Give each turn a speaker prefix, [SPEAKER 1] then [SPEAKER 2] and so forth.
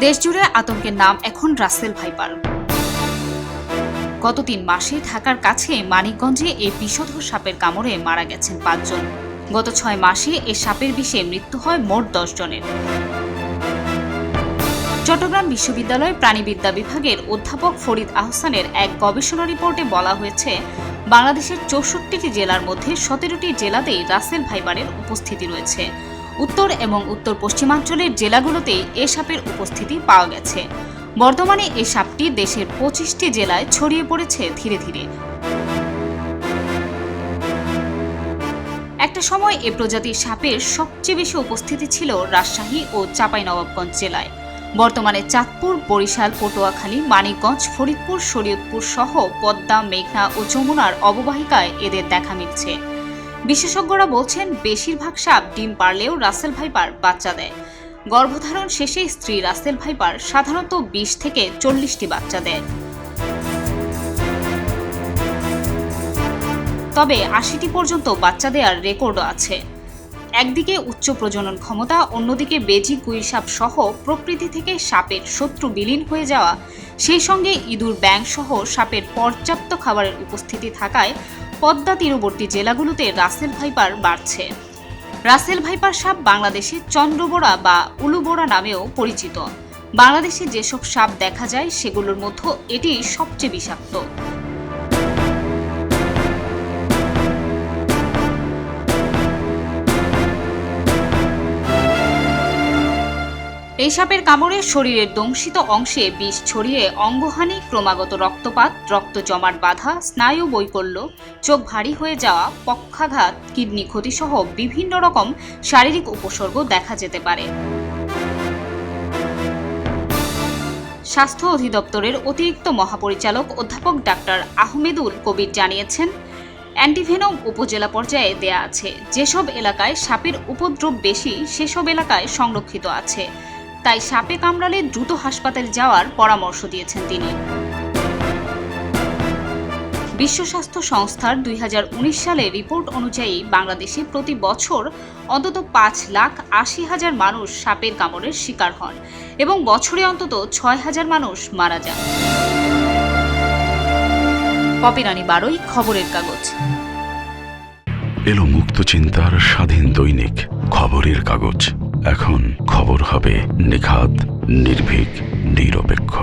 [SPEAKER 1] দেশজুড়ে আতঙ্কের নাম এখন রাসেল ভাইপার। গত ৩ মাসে ঢাকার কাছে মানিকগঞ্জে এই বিষধর সাপের কামড়ে মারা গেছেন ৫ জন। গত ৬ মাসে এই সাপের বিষে মৃত্যু হয় মোট ১০ জনের। চট্টগ্রাম বিশ্ববিদ্যালয় প্রাণিবিদ্যা বিভাগের অধ্যাপক ফরিদ আহসানের এক গবেষণা রিপোর্টে বলা হয়েছে, বাংলাদেশের ৬৪টি জেলার মধ্যে ১৭টি জেলাতেই রাসেল ভাইপারের উপস্থিতি রয়েছে। উত্তর এবং উত্তর পশ্চিমাঞ্চলের জেলাগুলোতেই এ সাপের উপস্থিতি পাওয়া গেছে। বর্তমানে এই সাপটি দেশের ২৫টি জেলায় ছড়িয়ে পড়েছে ধীরে ধীরে। একটা সময় এ প্রজাতির সাপের সবচেয়ে বেশি উপস্থিতি ছিল রাজশাহী ও চাঁপাইনবাবগঞ্জ জেলায়। বর্তমানে চাঁদপুর, বরিশাল, পটুয়াখালী, মানিকগঞ্জ, ফরিদপুর, শরীয়তপুর সহ পদ্মা, মেঘনা ও যমুনার অববাহিকায় এদের দেখা মিলছে। বিশেষজ্ঞরা বলছেন, বেশিরভাগ সাপ ডিম পারলেও রাসেল ভাইপার বাচ্চা দেয়। গর্ভধারণ শেষে স্ত্রী রাসেল ভাইপার সাধারণত ২০ থেকে ৪০টি বাচ্চা দেয়। তবে ৮০টি পর্যন্ত বাচ্চা দেওয়ার রেকর্ডও আছে। একদিকে উচ্চ প্রজনন ক্ষমতা, অন্যদিকে বেজি, গুইসাপ সহ প্রকৃতি থেকে সাপের শত্রু বিলীন হয়ে যাওয়া, সেই সঙ্গে ইঁদুর, ব্যাঙ সহ সাপের পর্যাপ্ত খাবারের উপস্থিতি থাকায় পদ্মা তীরবর্তী জেলাগুলোতে রাসেল ভাইপার বাড়ছে। রাসেল ভাইপার সাপ বাংলাদেশে চন্দ্রবোরা বা উলুবোরা নামেও পরিচিত। বাংলাদেশে যেসব সাপ দেখা যায় সেগুলোর মধ্যে এটি সবচেয়ে বিষাক্ত। এই সাপের কামড়ে শরীরের দংশিত অংশে বিষ ছড়িয়ে অঙ্গহানি, ক্রমাগত রক্তপাত, রক্ত জমাট বাঁধা, স্নায়ু বৈকল্য, চোখ ভারী হয়ে যাওয়া, পক্ষাঘাত, কিডনি ক্ষতিসহ বিভিন্ন রকম শারীরিক উপসর্গ দেখা যেতে পারে। স্বাস্থ্য অধিদপ্তরের অতিরিক্ত মহাপরিচালক অধ্যাপক ডাক্তার আহমেদুল কবির জানিয়েছেন, অ্যান্টিভেনম উপজেলা পর্যায়ে দেয়া আছে। যেসব এলাকায় সাপের উপদ্রব বেশি সেসব এলাকায় সংরক্ষিত আছে। তাই সাপে কামড়ালে দ্রুত হাসপাতালে যাওয়ার পরামর্শ দিয়েছেন তিনি। বিশ্ব স্বাস্থ্য সংস্থার ২০১৯ সালের রিপোর্ট অনুযায়ী বাংলাদেশে প্রতি বছর অন্তত ৫,৮০,০০০ মানুষ সাপের কামড়ের শিকার হন এবং বছরে অন্তত ৬,০০০ মানুষ মারা যান। পপি রানী বারই, খবরের কাগজ।
[SPEAKER 2] এলো মুক্ত চিন্তার স্বাধীন দৈনিক খবরের কাগজ। এখন খবর হবে নিখাত, নির্ভীক, নিরপেক্ষ।